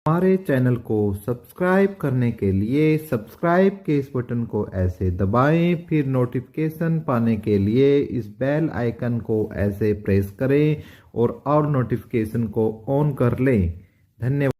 हमारे चैनल को सब्सक्राइब करने के लिए सब्सक्राइब के इस बटन को ऐसे दबाएं, फिर नोटिफिकेशन पाने के लिए इस बेल आइकन को ऐसे प्रेस करें और नोटिफिकेशन को ऑन कर लें। धन्यवाद।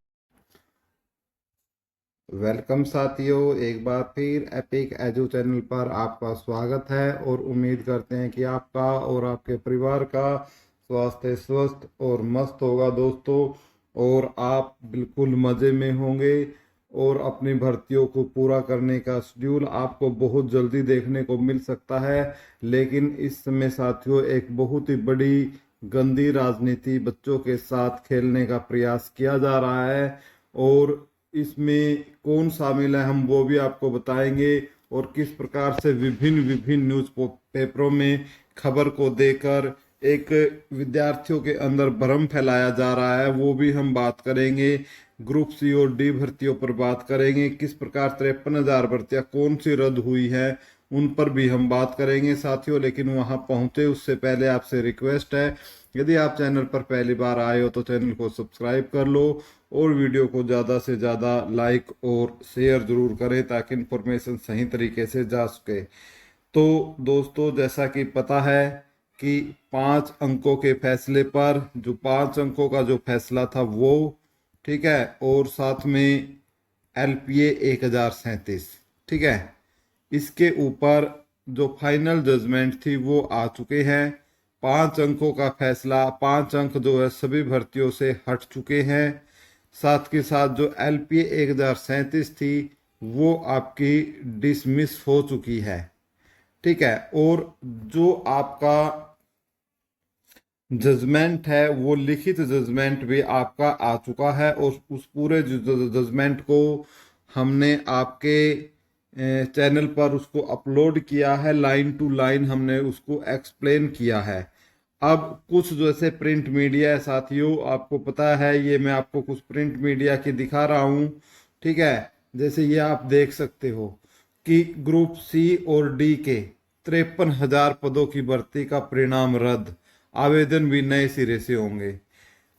वेलकम साथियों, एक बार फिर एपिक एजू चैनल पर आपका स्वागत है और उम्मीद करते हैं कि आपका और आपके परिवार का स्वास्थ्य स्वस्थ और मस्त होगा दोस्तों, और आप बिल्कुल मज़े में होंगे और अपनी भर्तियों को पूरा करने का शेड्यूल आपको बहुत जल्दी देखने को मिल सकता है। लेकिन इस समय साथियों एक बहुत ही बड़ी गंदी राजनीति बच्चों के साथ खेलने का प्रयास किया जा रहा है, और इसमें कौन शामिल है हम वो भी आपको बताएंगे, और किस प्रकार से विभिन्न विभिन्न न्यूज़ पेपरों में खबर को देकर एक विद्यार्थियों के अंदर भ्रम फैलाया जा रहा है वो भी हम बात करेंगे। ग्रुप सी और डी भर्तियों पर बात करेंगे, किस प्रकार 53,000 भर्तियां कौन सी रद्द हुई है उन पर भी हम बात करेंगे साथियों। लेकिन वहां पहुंचे उससे पहले आपसे रिक्वेस्ट है, यदि आप चैनल पर पहली बार आए हो तो चैनल को सब्सक्राइब कर लो और वीडियो को ज़्यादा से ज़्यादा लाइक और शेयर ज़रूर करें ताकि इन्फॉर्मेशन सही तरीके से जा सके। तो दोस्तों, जैसा कि पता है कि 5 अंकों के फैसले पर जो 5 अंकों का जो फैसला था वो ठीक है, और साथ में LPA 1037 ठीक है, इसके ऊपर जो फाइनल जजमेंट थी वो आ चुके हैं। 5 अंकों का फैसला, 5 अंक जो है सभी भर्तियों से हट चुके हैं। साथ के साथ जो LPA 1037 थी वो आपकी डिसमिस हो चुकी है ठीक है, और जो आपका जजमेंट है वो लिखित जजमेंट भी आपका आ चुका है, और उस पूरे जजमेंट को हमने आपके चैनल पर उसको अपलोड किया है, लाइन टू लाइन हमने उसको एक्सप्लेन किया है। अब कुछ जैसे प्रिंट मीडिया है साथियों, आपको पता है ये मैं आपको कुछ प्रिंट मीडिया की दिखा रहा हूँ ठीक है। जैसे ये आप देख सकते हो कि ग्रुप सी और डी के 53,000 पदों की भर्ती का परिणाम रद्द, आवेदन भी नए सिरे से होंगे।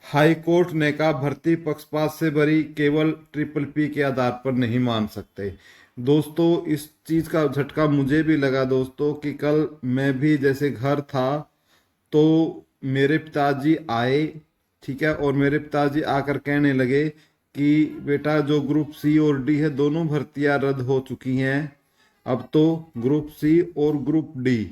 हाई कोर्ट ने कहा भर्ती पक्षपात से भरी, केवल PPP के आधार पर नहीं मान सकते। दोस्तों, इस चीज का झटका मुझे भी लगा दोस्तों कि कल मैं भी जैसे घर था तो मेरे पिताजी आए ठीक है, और मेरे पिताजी आकर कहने लगे कि बेटा जो ग्रुप सी और डी है दोनों भर्तियां रद्द हो चुकी हैं, अब तो ग्रुप सी और ग्रुप डी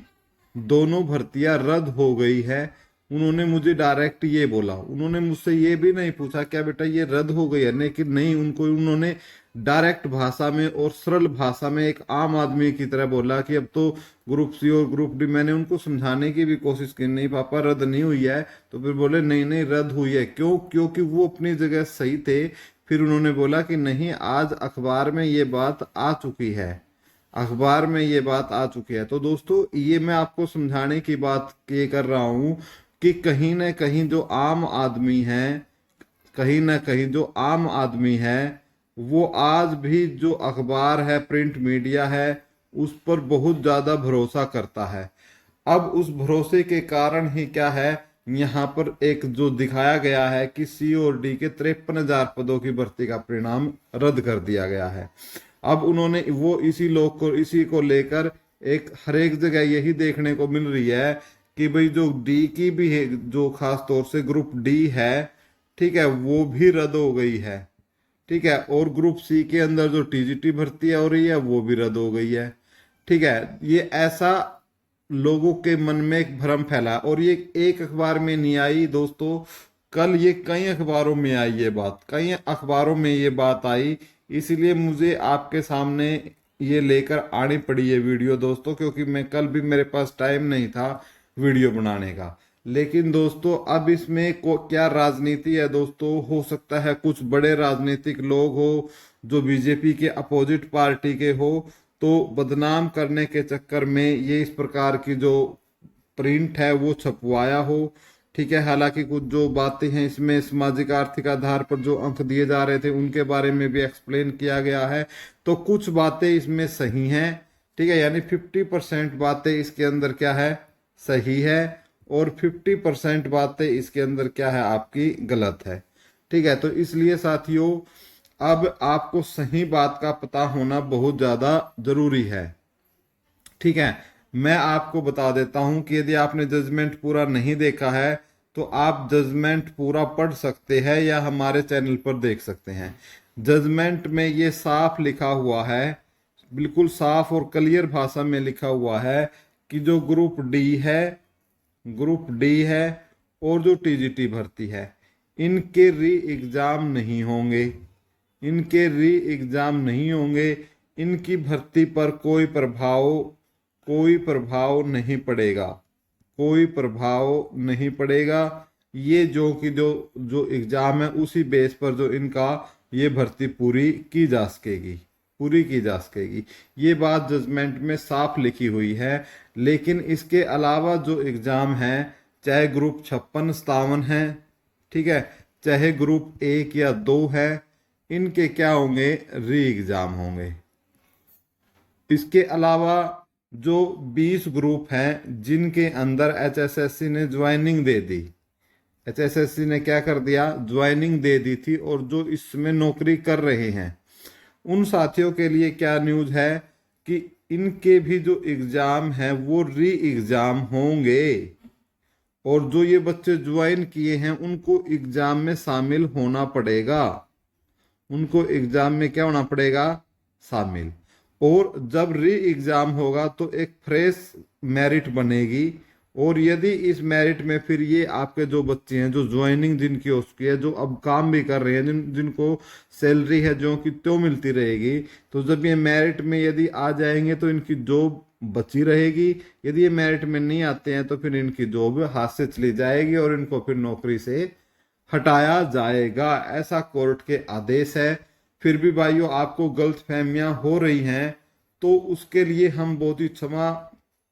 दोनों भर्तियां रद्द हो गई है। उन्होंने मुझे डायरेक्ट ये बोला, उन्होंने मुझसे ये भी नहीं पूछा क्या बेटा ये रद्द हो गई है, लेकिन नहीं, उन्होंने डायरेक्ट भाषा में और सरल भाषा में एक आम आदमी की तरह बोला कि अब तो ग्रुप सी और ग्रुप डी। मैंने उनको समझाने की भी कोशिश की, नहीं पापा रद्द नहीं हुई है, तो फिर बोले नहीं नहीं रद्द हुई है। क्यों? क्योंकि वो अपनी जगह सही थे। फिर उन्होंने बोला कि नहीं, आज अखबार में ये बात आ चुकी है, अखबार में ये बात आ चुकी है। तो दोस्तों, ये मैं आपको समझाने की बात ये कर रहा हूं कि कहीं ना कहीं जो आम आदमी है, कहीं ना कहीं जो आम आदमी है वो आज भी जो अखबार है, प्रिंट मीडिया है, उस पर बहुत ज़्यादा भरोसा करता है। अब उस भरोसे के कारण ही क्या है, यहाँ पर एक जो दिखाया गया है कि सी और डी के 53,000 पदों की भर्ती का परिणाम रद्द कर दिया गया है। अब उन्होंने वो इसी को लेकर एक हर एक जगह यही देखने को मिल रही है कि भाई जो डी की भी है, जो खास तौर से ग्रुप डी है ठीक है, वो भी रद्द हो गई है ठीक है, और ग्रुप सी के अंदर जो TGT भर्ती हो रही है वो भी रद्द हो गई है ठीक है। ये ऐसा लोगों के मन में एक भ्रम फैला, और ये एक अखबार में नहीं आई दोस्तों, कल ये कई अखबारों में आई, ये बात कई अखबारों में ये बात आई। इसीलिए मुझे आपके सामने ये लेकर आनी पड़ी ये वीडियो दोस्तों, क्योंकि मैं कल भी मेरे पास टाइम नहीं था वीडियो बनाने का। लेकिन दोस्तों, अब इसमें क्या राजनीति है दोस्तों, हो सकता है कुछ बड़े राजनीतिक लोग हो जो बीजेपी के अपोजिट पार्टी के हो, तो बदनाम करने के चक्कर में ये इस प्रकार की जो प्रिंट है वो छपवाया हो ठीक है। हालांकि कुछ जो बातें हैं इसमें सामाजिक आर्थिक आधार पर जो अंक दिए जा रहे थे उनके बारे में भी एक्सप्लेन किया गया है, तो कुछ बातें इसमें सही हैं ठीक है, यानी 50% बातें इसके अंदर क्या है, सही है, और 50% बातें इसके अंदर क्या है, आपकी गलत है ठीक है, तो इसलिए साथियों अब आपको सही बात का पता होना बहुत ज़्यादा जरूरी है। ठीक है, मैं आपको बता देता हूं कि यदि आपने जजमेंट पूरा नहीं देखा है तो आप जजमेंट पूरा पढ़ सकते हैं या हमारे चैनल पर देख सकते हैं। जजमेंट में ये साफ लिखा हुआ है, बिल्कुल साफ और क्लियर भाषा में लिखा हुआ है कि जो ग्रुप डी है और जो टीजीटी भर्ती है, इनके री एग्जाम नहीं होंगे, इनके री एग्जाम नहीं होंगे, इनकी भर्ती पर कोई प्रभाव नहीं पड़ेगा, कोई प्रभाव नहीं पड़ेगा। ये जो कि जो जो एग्जाम है उसी बेस पर जो इनका ये भर्ती पूरी की जा सकेगी। ये बात जजमेंट में साफ लिखी हुई है। लेकिन इसके अलावा जो एग्जाम है, चाहे ग्रुप 56-57 है, ठीक है, चाहे ग्रुप 1 या 2 है, इनके क्या होंगे, री एग्जाम होंगे। इसके अलावा जो 20 ग्रुप हैं जिनके अंदर एचएसएससी ने ज्वाइनिंग दे दी, एचएसएससी ने क्या कर दिया, ज्वाइनिंग दे दी थी, और जो इसमें नौकरी कर रहे हैं उन साथियों के लिए क्या न्यूज़ है कि इनके भी जो एग्जाम है वो री एग्जाम होंगे, और जो ये बच्चे ज्वाइन किए हैं उनको एग्जाम में शामिल होना पड़ेगा, उनको एग्जाम में क्या होना पड़ेगा, शामिल। और जब री एग्जाम होगा तो एक फ्रेश मेरिट बनेगी, और यदि इस मेरिट में फिर ये आपके जो बच्चे हैं जो ज्वाइनिंग जिनकी हो चुकी है, जो अब काम भी कर रहे हैं, जिनको सैलरी है जो कि त्यों मिलती रहेगी, तो जब ये मेरिट में यदि आ जाएंगे तो इनकी जॉब बची रहेगी। यदि ये मेरिट में नहीं आते हैं तो फिर इनकी जॉब हाथ से चली जाएगी और इनको फिर नौकरी से हटाया जाएगा, ऐसा कोर्ट के आदेश है। फिर भी भाइयों आपको गलत फहमियां हो रही हैं तो उसके लिए हम बहुत ही क्षमा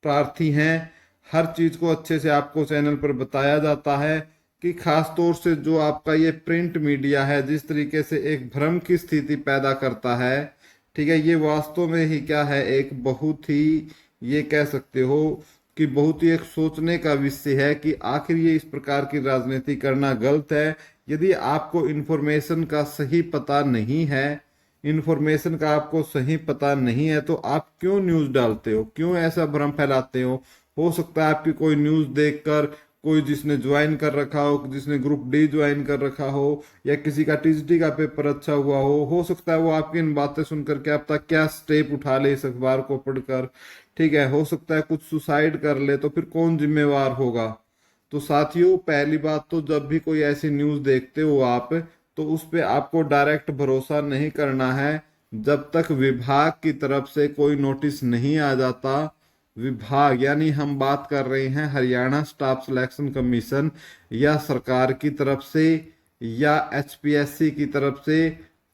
प्रार्थी हैं। हर चीज को अच्छे से आपको चैनल पर बताया जाता है कि खास तौर से जो आपका ये प्रिंट मीडिया है जिस तरीके से एक भ्रम की स्थिति पैदा करता है, ठीक है, ये वास्तव में ही क्या है, एक बहुत ही, ये कह सकते हो कि बहुत ही एक सोचने का विषय है कि आखिर ये इस प्रकार की राजनीति करना गलत है। यदि आपको इन्फॉर्मेशन का सही पता नहीं है, इन्फॉर्मेशन का आपको सही पता नहीं है, तो आप क्यों न्यूज़ डालते हो, क्यों ऐसा भ्रम फैलाते हो सकता है आपकी कोई न्यूज़ देखकर कोई जिसने ज्वाइन कर रखा हो, जिसने ग्रुप डी ज्वाइन कर रखा हो, या किसी का टीजीटी का पेपर अच्छा हुआ हो सकता है वो आपकी इन बातें सुनकर क्या पता क्या स्टेप उठा ले इस अखबार को पढ़कर, ठीक है, हो सकता है कुछ सुसाइड कर ले, तो फिर कौन जिम्मेवार होगा। तो साथियों पहली बात तो जब भी कोई ऐसी न्यूज़ देखते हो आप, तो उस पर आपको डायरेक्ट भरोसा नहीं करना है जब तक विभाग की तरफ से कोई नोटिस नहीं आ जाता। विभाग यानी हम बात कर रहे हैं हरियाणा स्टाफ सिलेक्शन कमीशन या सरकार की तरफ से या एचपीएससी की तरफ से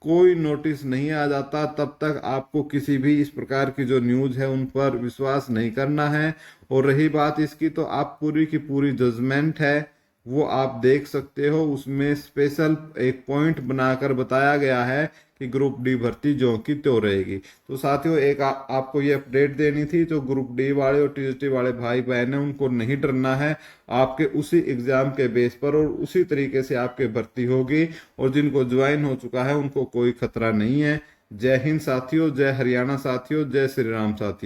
कोई नोटिस नहीं आ जाता, तब तक आपको किसी भी इस प्रकार की जो न्यूज़ है उन पर विश्वास नहीं करना है। और रही बात इसकी, तो आप पूरी की पूरी जजमेंट है वो आप देख सकते हो, उसमें स्पेशल एक पॉइंट बनाकर बताया गया है कि ग्रुप डी भर्ती जो की त्यों रहेगी। तो साथियों एक आपको ये अपडेट देनी थी, जो ग्रुप डी वाले और टीजीटी वाले भाई बहन हैं उनको नहीं डरना है, आपके उसी एग्जाम के बेस पर और उसी तरीके से आपके भर्ती होगी, और जिनको ज्वाइन हो चुका है उनको कोई खतरा नहीं है। जय हिंद साथियों, जय हरियाणा साथियों, जय श्री राम साथियों।